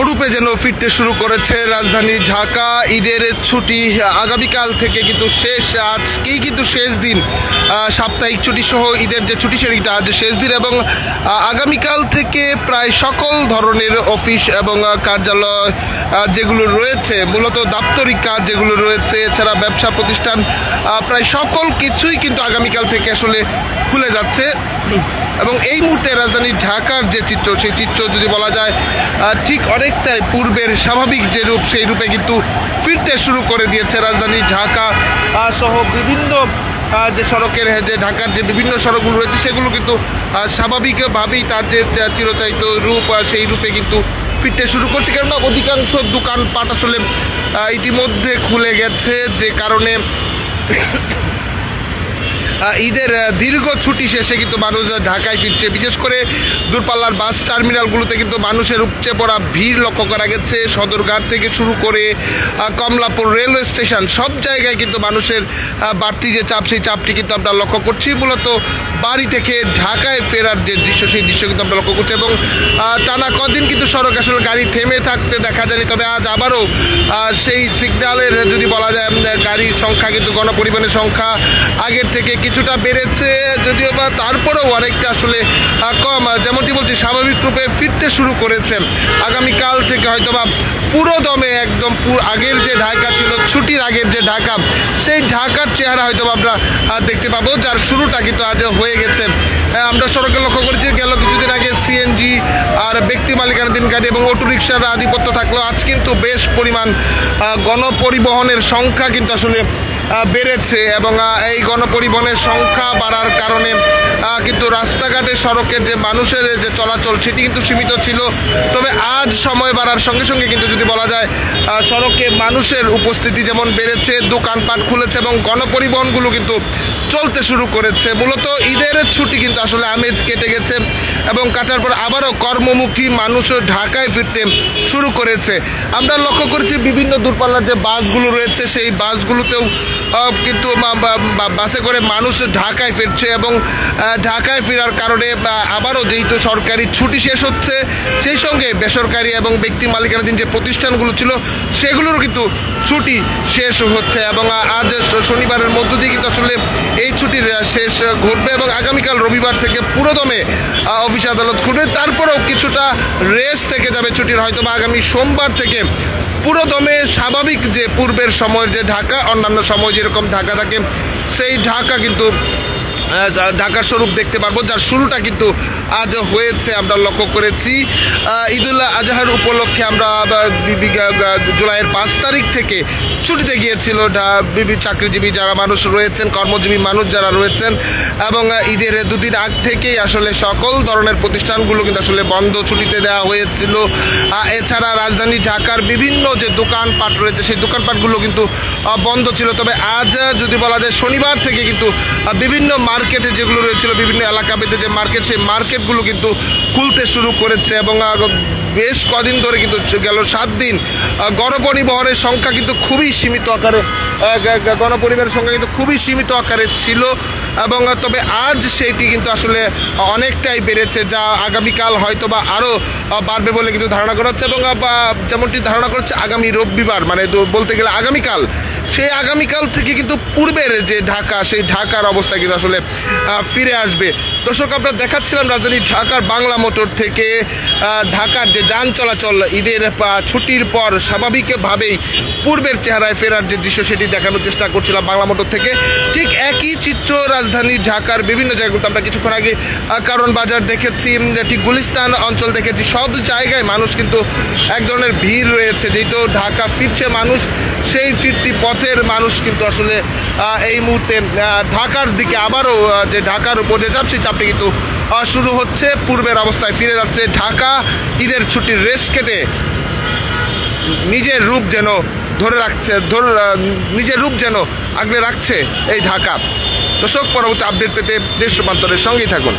স্বরূপে যেন ফিরতে শুরু করেছে রাজধানী ঢাকা। ঈদের ছুটি আগামীকাল থেকে কিন্তু শেষ, আজকেই কিন্তু শেষ দিন, সাপ্তাহিক ছুটি সহ ঈদের যে ছুটি সেটা আজ শেষ দিন এবং আগামীকাল থেকে প্রায় সকল ধরনের অফিস এবং কার্যালয় যেগুলো রয়েছে, মূলত দাপ্তরিক কাজ যেগুলো রয়েছে, এছাড়া ব্যবসা প্রতিষ্ঠান, প্রায় সকল কিছুই কিন্তু আগামীকাল থেকে আসলে খুলে যাচ্ছে। এবং এই মুহূর্তে রাজধানী ঢাকার যে চিত্র, সেই চিত্র যদি বলা যায় ঠিক অনেকটাই পূর্বের স্বাভাবিক যে রূপ, সেই রূপে কিন্তু ফিরতে শুরু করে দিয়েছে রাজধানী ঢাকা সহ বিভিন্ন যে সড়কের, যে ঢাকার যে বিভিন্ন সড়কগুলো রয়েছে সেগুলো কিন্তু স্বাভাবিকভাবেই তার যে চিরচারিত রূপ, সেই রূপে কিন্তু ফিরতে শুরু করছে। কেননা অধিকাংশ দোকানপাট আসলে ইতিমধ্যে খুলে গেছে, যে কারণে ঈদের দীর্ঘ ছুটি শেষে কিন্তু মানুষ ঢাকায় ফিরছে। বিশেষ করে দূরপাল্লার বাস টার্মিনালগুলোতে কিন্তু মানুষের উপচে পড়া ভিড় লক্ষ্য করা গেছে। সদরঘাট থেকে শুরু করে কমলাপুর রেলওয়ে স্টেশন, সব জায়গায় কিন্তু মানুষের বাড়তি যে চাপ, সেই চাপটি কিন্তু আমরা লক্ষ্য করছি। মূলত বাড়ি থেকে ঢাকায় ফেরার যে দৃশ্য, সেই দৃশ্য কিন্তু আমরা লক্ষ্য করছি। এবং টানা কদিন কিন্তু সড়ক আসলে গাড়ি থেমে থাকতে দেখা যায়নি, তবে আজ আবারও সেই সিগন্যালের যদি বলা যায় গাড়ির সংখ্যা কিন্তু গণপরিবহনের সংখ্যা আগের থেকে কিছুটা বেড়েছে, যদিও বা তারপরেও অনেকটা আসলে কম। যেমনটি বলছি, স্বাভাবিক রূপে ফিরতে শুরু করেছে। আগামীকাল থেকে হয়তোবা পুরো দমে একদম আগের যে ঢাকা ছিল, ছুটির আগের যে ঢাকা, সেই ঢাকার চেহারা হয়তো আমরা দেখতে পাবো, যার শুরুটা কিন্তু আজ হয়ে গেছে। আমরা সড়কে লক্ষ্য করেছি গেল কিছুদিন আগে সিএনজি আর ব্যক্তি মালিকানাধীন গাড়ি এবং অটোরিকশার আধিপত্য থাকলেও আজ কিন্তু বেশ পরিমাণ গণপরিবহনের সংখ্যা কিন্তু আসলে বেড়েছে। এবং এই গণপরিবহনের সংখ্যা বাড়ার কারণে কিন্তু রাস্তাঘাটে সড়কের যে মানুষের যে চলাচল, সেটি কিন্তু সীমিত ছিল। তবে আজ সময় বাড়ার সঙ্গে সঙ্গে কিন্তু যদি বলা যায় সড়কে মানুষের উপস্থিতি যেমন বেড়েছে, দোকানপাট খুলেছে এবং গণপরিবহনগুলো কিন্তু চলতে শুরু করেছে। মূলত ঈদের ছুটি কিন্তু আসলে আমেজ কেটে গেছে এবং কাটার পর আবারও কর্মমুখী মানুষ ঢাকায় ফিরতে শুরু করেছে। আমরা লক্ষ্য করেছি বিভিন্ন দূরপাল্লার যে বাসগুলো রয়েছে, সেই বাসগুলোতেও কিন্তু বাসে করে মানুষ ঢাকায় ফিরছে এবং ঢাকায় ফেরার কারণে আবারও যেহেতু সরকারি ছুটি শেষ হচ্ছে, সেই সঙ্গে বেসরকারি এবং ব্যক্তি মালিকানাধীন যে প্রতিষ্ঠানগুলো ছিল সেগুলোরও কিন্তু ছুটি শেষ হচ্ছে। এবং আজ শনিবারের মধ্য দিয়ে কিন্তু আসলে এই ছুটির শেষ ঘটবে এবং আগামীকাল রবিবার থেকে পুরোদমে অফিস আদালত খুলবে। তারপরেও কিছুটা রেস্ট থেকে যাবে ছুটির, হয়তো বা আগামী সোমবার থেকে পুরোদমে স্বাভাবিক যে পূর্বের সময়ের যে ঢাকা, অন্যান্য সময় যেরকম ঢাকা থাকে, সেই ঢাকা কিন্তু ঢাকার স্বরূপ দেখতে পারবো, যার শুরুটা কিন্তু আজ হয়েছে। আমরা লক্ষ্য করেছি ঈদুল আজহার উপলক্ষে আমরা জুলাইয়ের 5 তারিখ থেকে ছুটিতে গিয়েছিল চাকরিজীবী যারা মানুষ রয়েছেন, কর্মজীবী মানুষ যারা রয়েছেন, এবং ঈদের দুদিন আগ থেকেই আসলে সকল ধরনের প্রতিষ্ঠানগুলো কিন্তু আসলে বন্ধ, ছুটিতে দেওয়া হয়েছিল। এছাড়া রাজধানী ঢাকার বিভিন্ন যে দোকানপাট রয়েছে, সেই দোকানপাটগুলো কিন্তু বন্ধ ছিল। তবে আজ যদি বলা যায় শনিবার থেকে কিন্তু বিভিন্ন মার্কেটে যেগুলো রয়েছিল, বিভিন্ন এলাকা ভেদে যে মার্কেট, সেই মার্কেটগুলো কিন্তু খুলতে শুরু করেছে। এবং বেশ কদিন ধরে কিন্তু গেল 7 দিন গণপরিবহনের সংখ্যা কিন্তু খুবই সীমিত আকারে, গণপরিবহনের সংখ্যা কিন্তু খুবই সীমিত আকারে ছিল। এবং তবে আজ সেইটি কিন্তু আসলে অনেকটাই বেড়েছে, যা আগামীকাল হয়তো বা আরও বাড়বে বলে কিন্তু ধারণা করা হচ্ছে। এবং যেমনটি ধারণা করছে আগামী রবিবার, মানে বলতে গেলে আগামীকাল, সেই আগামীকাল থেকে কিন্তু পূর্বের যে ঢাকা, সেই ঢাকার অবস্থা কিন্তু আসলে ফিরে আসবে। দর্শক, আমরা দেখাচ্ছিলাম রাজধানী ঢাকার বাংলা মোটর থেকে ঢাকার যে যান চলাচল ঈদের ছুটির পর স্বাভাবিকভাবেই পূর্বের চেহারায় ফেরার যে দৃশ্য, সেটি দেখানোর চেষ্টা করছিলাম বাংলা মোটর থেকে। ঠিক একই চিত্র রাজধানী ঢাকার বিভিন্ন জায়গাগুলোতে আমরা কিছুক্ষণ আগে কারণ বাজার দেখেছি, ঠিক গুলিস্তান অঞ্চল দেখেছি, সব জায়গায় মানুষ কিন্তু এক ধরনের ভিড় রয়েছে। যেহেতু ঢাকা ফিরছে মানুষ, সেই ফিরতি পথের মানুষ কিন্তু আসলে এই মুহূর্তে ঢাকার দিকে আবারও যে ঢাকার উপর যে চাপ, সেই চাপটি কিন্তু শুরু হচ্ছে, পূর্বের অবস্থায় ফিরে যাচ্ছে ঢাকা। ঈদের ছুটির রেস্ট কেটে নিজের রূপ যেন ধরে রাখছে, নিজের রূপ যেন আগলে রাখছে এই ঢাকা। দর্শক, পরবর্তী আপডেট পেতে দেশ রূপান্তরের সঙ্গেই থাকুন।